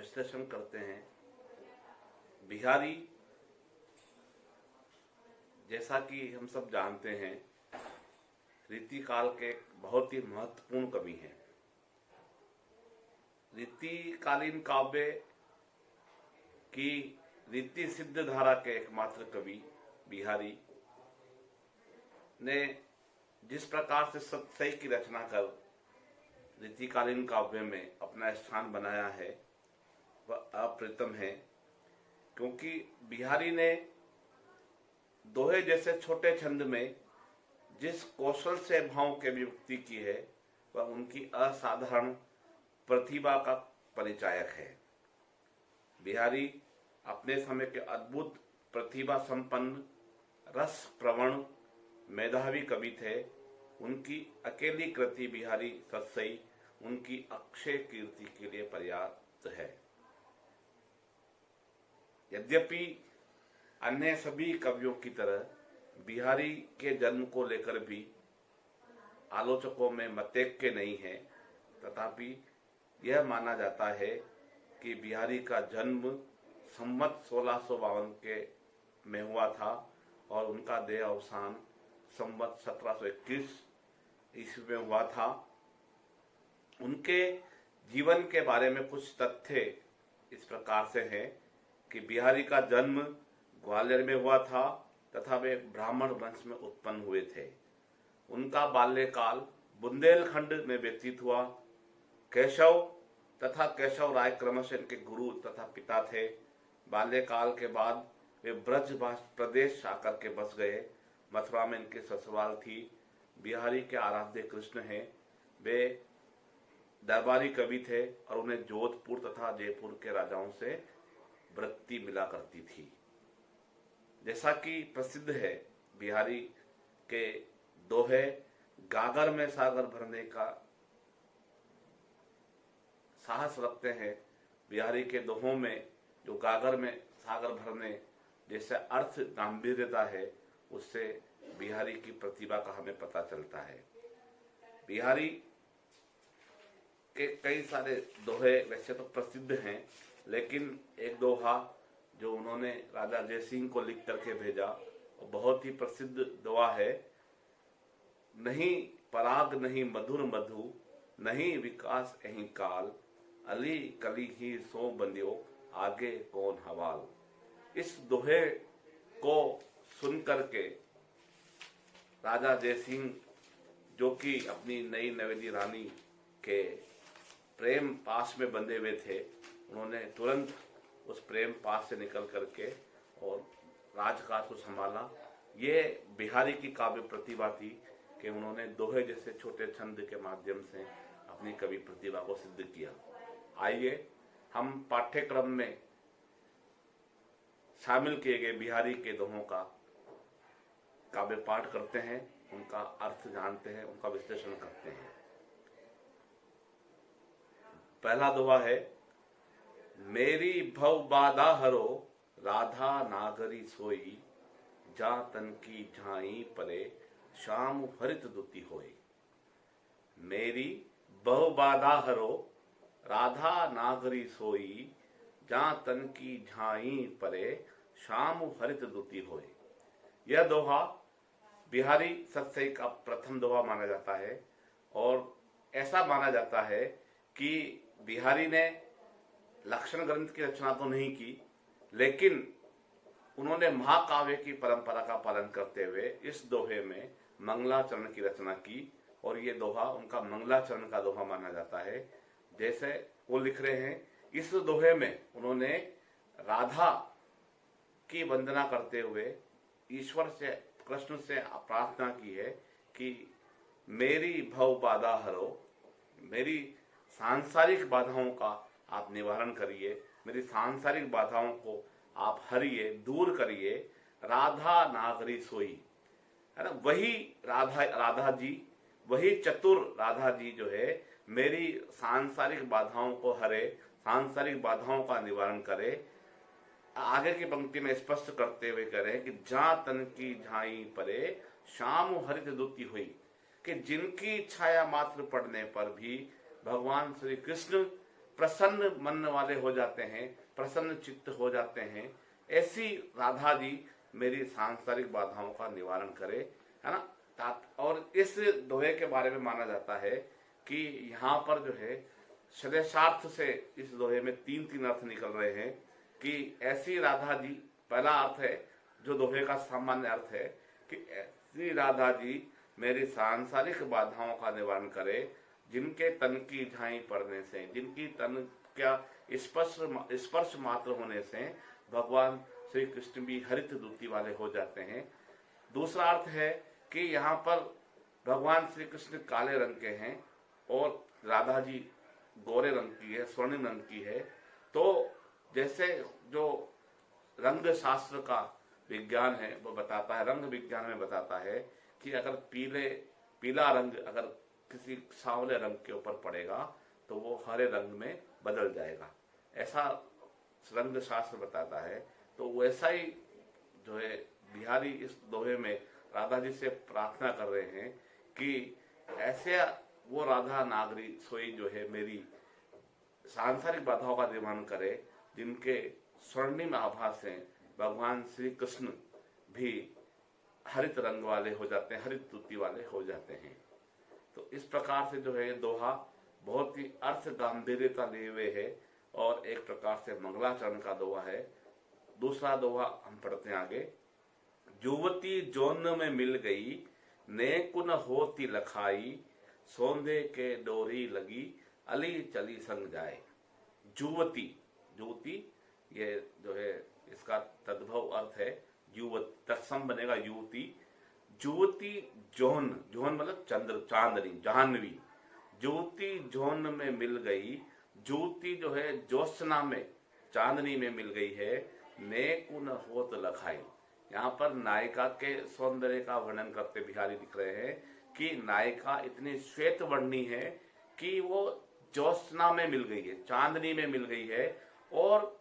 विश्लेषण करते हैं। बिहारी, जैसा कि हम सब जानते हैं, रीतिकाल के एक बहुत ही महत्वपूर्ण कवि हैं। रीतिकालीन काव्य की रीति सिद्ध धारा के एकमात्र कवि बिहारी ने जिस प्रकार से सतसई की रचना कर रीतिकालीन काव्य में अपना स्थान बनाया है वह अप्रतिम है, क्योंकि बिहारी ने दोहे जैसे छोटे छंद में जिस कौशल से भावों की अभिव्यक्ति की है वह उनकी असाधारण प्रतिभा का परिचायक है। बिहारी अपने समय के अद्भुत प्रतिभा संपन्न, रस प्रवण, मेधावी कवि थे। उनकी अकेली कृति बिहारी सतसई उनकी अक्षय कीर्ति के लिए पर्याप्त है। यद्यपि अन्य सभी कवियों की तरह बिहारी के जन्म को लेकर भी आलोचकों में मतैक्य नहीं है, तथापि यह माना जाता है कि बिहारी का जन्म संवत 1652 के में हुआ था और उनका देह अवसान संवत 1721 ईस्वी में हुआ था। उनके जीवन के बारे में कुछ तथ्य इस प्रकार से हैं कि बिहारी का जन्म ग्वालियर में हुआ था तथा वे ब्राह्मण वंश में उत्पन्न हुए थे। उनका बाल्यकाल बुंदेलखंड में व्यतीत हुआ। केशव तथा केशव राय क्रमशः इनके गुरु तथा पिता थे। बाल्यकाल के बाद वे ब्रज प्रदेश आकर के बस गए। मथुरा में इनके ससुराल थी। बिहारी के आराध्य कृष्ण हैं। वे दरबारी कवि थे और उन्हें जोधपुर तथा जयपुर के राजाओं से वृत्ति मिला करती थी। जैसा कि प्रसिद्ध है, बिहारी के दोहे गागर में सागर भरने का साहस रखते हैं। बिहारी के दोहों में जो गागर में सागर भरने जैसे अर्थ गंभीरता है, उससे बिहारी की प्रतिभा का हमें पता चलता है। बिहारी के कई सारे दोहे वैसे तो प्रसिद्ध हैं, लेकिन एक दोहा जो उन्होंने राजा जयसिंह को लिख करके भेजा वो बहुत ही प्रसिद्ध दोहा है। नहीं पराग नहीं मधुर मधु, नहीं विकास अहीं काल, अली कली ही सो बंदियो, आगे कौन हवाल। इस दोहे को सुन करके राजा जयसिंह, जो कि अपनी नई नवेली रानी के प्रेम पास में बंधे हुए थे, उन्होंने तुरंत उस प्रेम पास से निकल करके और राजकाज को संभाला। ये बिहारी की काव्य प्रतिभा थी कि उन्होंने दोहे जैसे छोटे छंद के माध्यम से अपनी कवि प्रतिभा को सिद्ध किया। आइए हम पाठ्यक्रम में शामिल किए गए बिहारी के दोहों का काव्य पाठ करते हैं, उनका अर्थ जानते हैं, उनका विश्लेषण करते हैं। पहला दोहा है, मेरी भव बाधा हरो, राधा नागरी सोई, जा तन की झाई परे, शाम हरित दुती होई। मेरी भव बाधा हरो, राधा नागरी सोई, जा तन की झाई परे, शाम हरित दुती होई। यह दोहा बिहारी सतसई का प्रथम दोहा माना जाता है और ऐसा माना जाता है कि बिहारी ने लक्षण ग्रंथ की रचना तो नहीं की, लेकिन उन्होंने महाकाव्य की परंपरा का पालन करते हुए इस दोहे में मंगलाचरण की रचना की और ये दोहा उनका मंगलाचरण का दोहा माना जाता है। जैसे वो लिख रहे हैं, इस दोहे में उन्होंने राधा की वंदना करते हुए ईश्वर से, कृष्ण से प्रार्थना की है कि मेरी भव बाधा हरो, मेरी सांसारिक बाधाओं का आप निवारण करिए, मेरी सांसारिक बाधाओं को आप हरिए, दूर करिए। राधा नागरी सोई, है ना, वही राधा जी, वही चतुर राधा जी जो है मेरी सांसारिक बाधाओं को हरे, सांसारिक बाधाओं का निवारण करे। आगे की पंक्ति में स्पष्ट करते हुए करें कि जा तन की झाई परे, शाम हरित दुती हुई, कि जिनकी छाया मात्र पड़ने पर भी भगवान श्री कृष्ण प्रसन्न मन वाले हो जाते हैं, प्रसन्न चित्त हो जाते हैं। ऐसी राधा जी मेरी सांसारिक बाधाओं का निवारण करे, है ना। और इस दोहे के बारे में माना जाता है कि यहाँ पर जो है श्लेषार्थ से इस दोहे में तीन तीन अर्थ निकल रहे हैं कि ऐसी राधा जी, पहला अर्थ है जो दोहे का सामान्य अर्थ है कि ऐसी राधा जी मेरी सांसारिक बाधाओं का निवारण करे, जिनके तन की झाई पड़ने से, जिनकी तन क्या स्पर्श मात्र होने से भगवान श्री कृष्ण भी हरित दूती वाले हो जाते हैं। दूसरा अर्थ है कि यहाँ पर भगवान श्री कृष्ण काले रंग के हैं और राधा जी गोरे रंग की है, स्वर्णिम रंग की है। तो जैसे जो रंग शास्त्र का विज्ञान है वो बताता है, रंग विज्ञान में बताता है कि अगर पीला रंग अगर किसी सांवले रंग के ऊपर पड़ेगा तो वो हरे रंग में बदल जाएगा, ऐसा रंग शास्त्र बताता है। तो वैसा ही जो है बिहारी इस दोहे में राधा जी से प्रार्थना कर रहे हैं कि ऐसे वो राधा नागरी सोई जो है मेरी सांसारिक बाधाओं का निवारण करे, जिनके स्वर्णिम आभा से भगवान श्री कृष्ण भी हरित रंग वाले हो जाते हैं, हरित दूती वाले हो जाते हैं। तो इस प्रकार से जो है ये दोहा बहुत ही अर्थ गांधीर्यता लिए हुए है और एक प्रकार से मंगलाचरण का दोहा है। दूसरा दोहा हम पढ़ते हैं आगे। युवती जौन में मिल गई, नेकुन होती लखाई, सौंधे के डोरी लगी, अली चली संग जाए। युवती, युवती ये जो है इसका तद्भव अर्थ है युवती, तत्सम बनेगा युवती। युवती जौन, जौन मतलब चंद्र, चांदनी, जाह्नवी। युवती जौन में मिल गई, युवती जो है ज्योत्सना में, चांदनी में मिल गई है। नेकुन होत लखाई, यहाँ पर नायिका के सौंदर्य का वर्णन करते बिहारी लिख रहे हैं कि नायिका इतनी श्वेत वर्णी है कि वो ज्योत्सना में मिल गई है, चांदनी में मिल गई है, और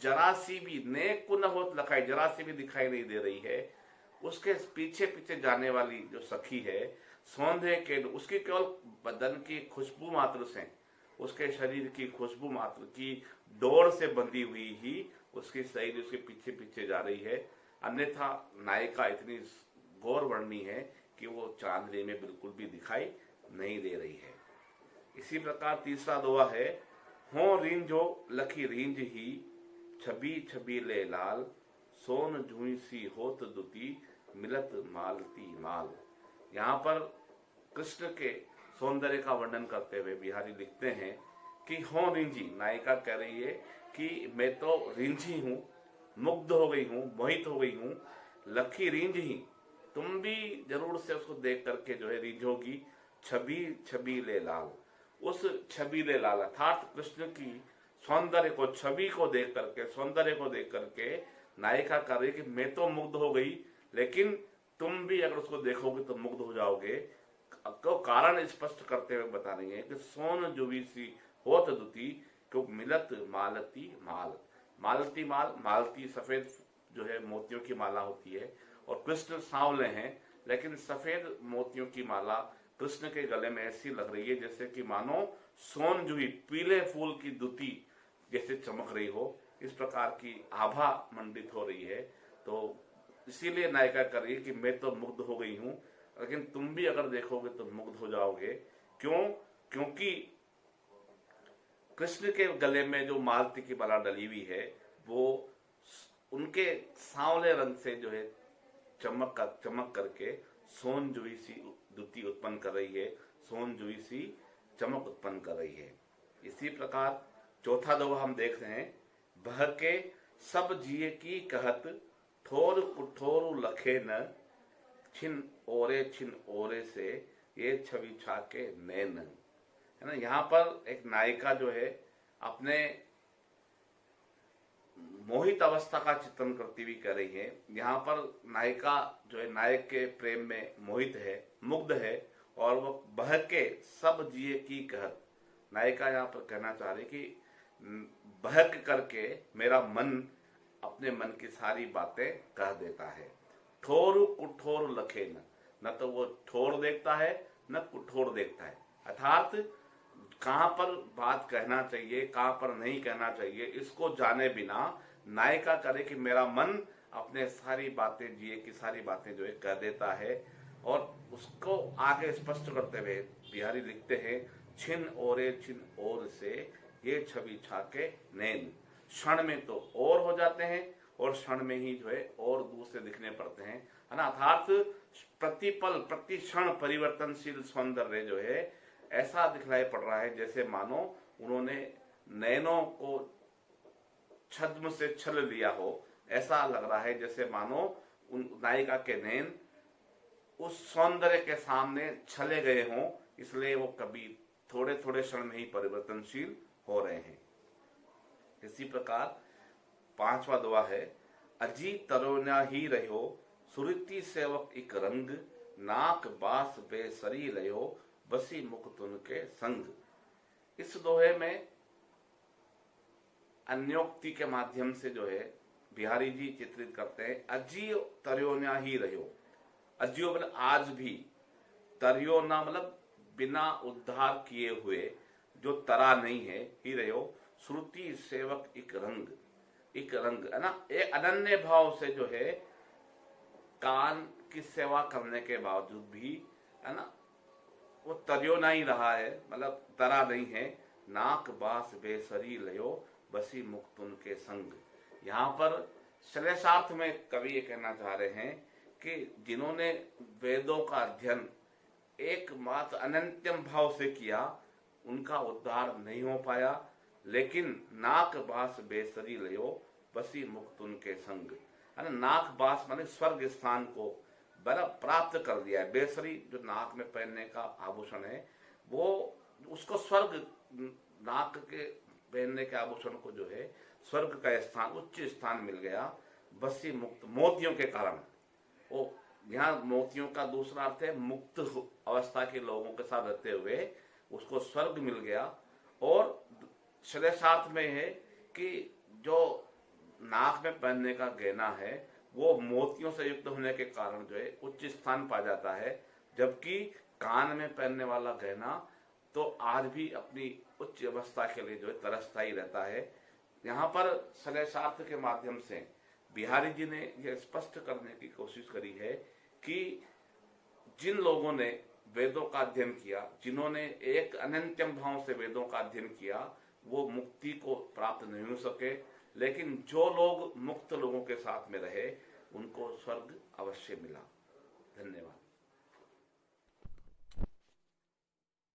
जरा सी भी, नेकुन होत लखाई, जरा सी भी दिखाई नहीं दे रही है। उसके पीछे पीछे जाने वाली जो सखी है, सौंधे के, उसकी केवल बदन की खुशबू मात्र से, उसके शरीर की खुशबू मात्र की डोर से बंधी हुई ही उसकी सहेली उसके पीछे पीछे जा रही है। अन्यथा नायिका इतनी गौर वर्णी है कि वो चांदनी में बिल्कुल भी दिखाई नहीं दे रही है। इसी प्रकार तीसरा दोहा है। हो रींजो लखी रींज ही, छबी छबी ले लाल, सोन झुई सी होत दुती, मिलत मालती माल। यहाँ पर कृष्ण के सौंदर्य का वर्णन करते हुए बिहारी लिखते हैं कि हो रिंजी, नायिका कह रही है कि मैं तो रिंझी हूँ, मुग्ध हो गई हूँ, मोहित हो गई हूँ। लखी रींझ ही, तुम भी जरूर से उसको देख करके जो है रीझोगी। छबी छबी ले लाल, उस छबीले लाल अर्थात कृष्ण की सौंदर्य को, छवि को देख करके, सौंदर्य को देख करके नायिका कर रही कि मैं तो मुग्ध हो गई, लेकिन तुम भी अगर उसको देखोगे तो मुग्ध हो जाओगे। तो कारण स्पष्ट करते हुए बता रही है कि सोन जुवी सी होत दुती, क्यों मिलत मालती माल। मालती माल, मालती सफेद जो है मोतियों की माला होती है, और कृष्ण सांवले हैं, लेकिन सफेद मोतियों की माला कृष्ण के गले में ऐसी लग रही है जैसे कि मानो सोन जुई, पीले फूल की दुती जैसे चमक रही हो। इस प्रकार की आभा मंडित हो रही है। तो इसीलिए नायिका कर रही है कि मैं तो मुग्ध हो गई हूं, लेकिन तुम भी अगर देखोगे तो मुग्ध हो जाओगे। क्यों? क्योंकि कृष्ण के गले में जो मालती की माला डली हुई है वो उनके सांवले रंग से जो है चमक करके सोन जुई सी दुती उत्पन्न कर रही है, सोन जुई सी चमक उत्पन्न कर रही है। इसी प्रकार चौथा दोहा हम देख रहे हैं। बह के सब जिए की कहत, ठोर कुठोर लखे न, छिन ओरे से ये छवि छाके नैन। है ना, यहाँ पर एक नायिका जो है अपने मोहित अवस्था का चित्रण करती हुई कह रही है। यहाँ पर नायिका जो है नायक के प्रेम में मोहित है, मुग्ध है, और वो बह के सब जिए की कहत, नायिका यहाँ पर कहना चाह रही कि बहक करके मेरा मन अपने मन की सारी बातें कह देता है। ठोर कुठोर लखे न तो वो ठोर देखता है न कुठोर देखता है, अर्थात कहाँ पर बात कहना चाहिए, कहाँ पर नहीं कहना चाहिए, इसको जाने बिना नायिका करे कि मेरा मन अपने सारी बातें जिए की सारी बातें जो है कह देता है। और उसको आगे स्पष्ट करते हुए बिहारी लिखते हैं, छिन ओरे छिन ओर से ये छवि छाके नैन, क्षण में तो और हो जाते हैं और क्षण में ही जो है और दूर से दिखने पड़ते हैं, है ना। अर्थात प्रतिपल प्रति क्षण परिवर्तनशील सौंदर्य जो है ऐसा दिखलाई पड़ रहा है जैसे मानो उन्होंने नैनों को छद्म से छल लिया हो। ऐसा लग रहा है जैसे मानो उन नायिका के नैन उस सौंदर्य के सामने छले गए हों, इसलिए वो कभी थोड़े थोड़े क्षण में ही परिवर्तनशील हो रहे हैं। इसी प्रकार पांचवा दुआ है, अजी तरोना ही रहो सुरती सेवक एक रंग, नाक बास बेसरी रहो बसी मुक्त उनके संग। इस दोहे में अन्योक्ति के माध्यम से जो है बिहारी जी चित्रित करते हैं, अजी तरोना ही रहो। अजियो मतलब आज भी, तरियोना मतलब बिना उद्धार किए हुए, जो तरा नहीं है, ही रहो श्रुति सेवक एक रंग, एक रंग, है ना। एक अनन्य भाव से जो है कान की सेवा करने के बावजूद भी, है ना, वो तरियोना ही रहा है, मतलब तरा नहीं है। नाक बास बेसरी लयो बसी मुक्त उनके संग। यहाँ पर श्लेषार्थ में कवि ये कहना चाह रहे हैं कि जिन्होंने वेदों का अध्ययन एकमात्र अनंत्यम भाव से किया उनका उद्धार नहीं हो पाया, लेकिन नाक बास बेसरी लयो बसी मुक्त उनके संग, है ना। नाक बास माने स्वर्ग स्थान को बड़ा प्राप्त कर दिया है। बेसरी जो नाक में पहनने का आभूषण है, वो उसको स्वर्ग, नाक के पहनने के आभूषण को जो है स्वर्ग का स्थान, उच्च स्थान मिल गया बसी मुक्त, मोतियों के कारण। वो यहाँ मोतियों का दूसरा अर्थ है मुक्त अवस्था के लोगों के साथ रहते हुए उसको स्वर्ग मिल गया। और श्लेषार्थ में है कि जो नाक में पहनने का गहना है वो मोतियों से युक्त होने के कारण जो है उच्च स्थान पा जाता है, जबकि कान में पहनने वाला गहना तो आज भी अपनी उच्च अवस्था के लिए जो है तरसता ही रहता है। यहाँ पर श्लेषार्थ के माध्यम से बिहारी जी ने यह स्पष्ट करने की कोशिश करी है कि जिन लोगों ने वेदों का अध्ययन किया, जिन्होंने एक अनंत्यम भाव से वेदों का अध्ययन किया, वो मुक्ति को प्राप्त नहीं हो सके, लेकिन जो लोग मुक्त लोगों के साथ में रहे उनको स्वर्ग अवश्य मिला। धन्यवाद।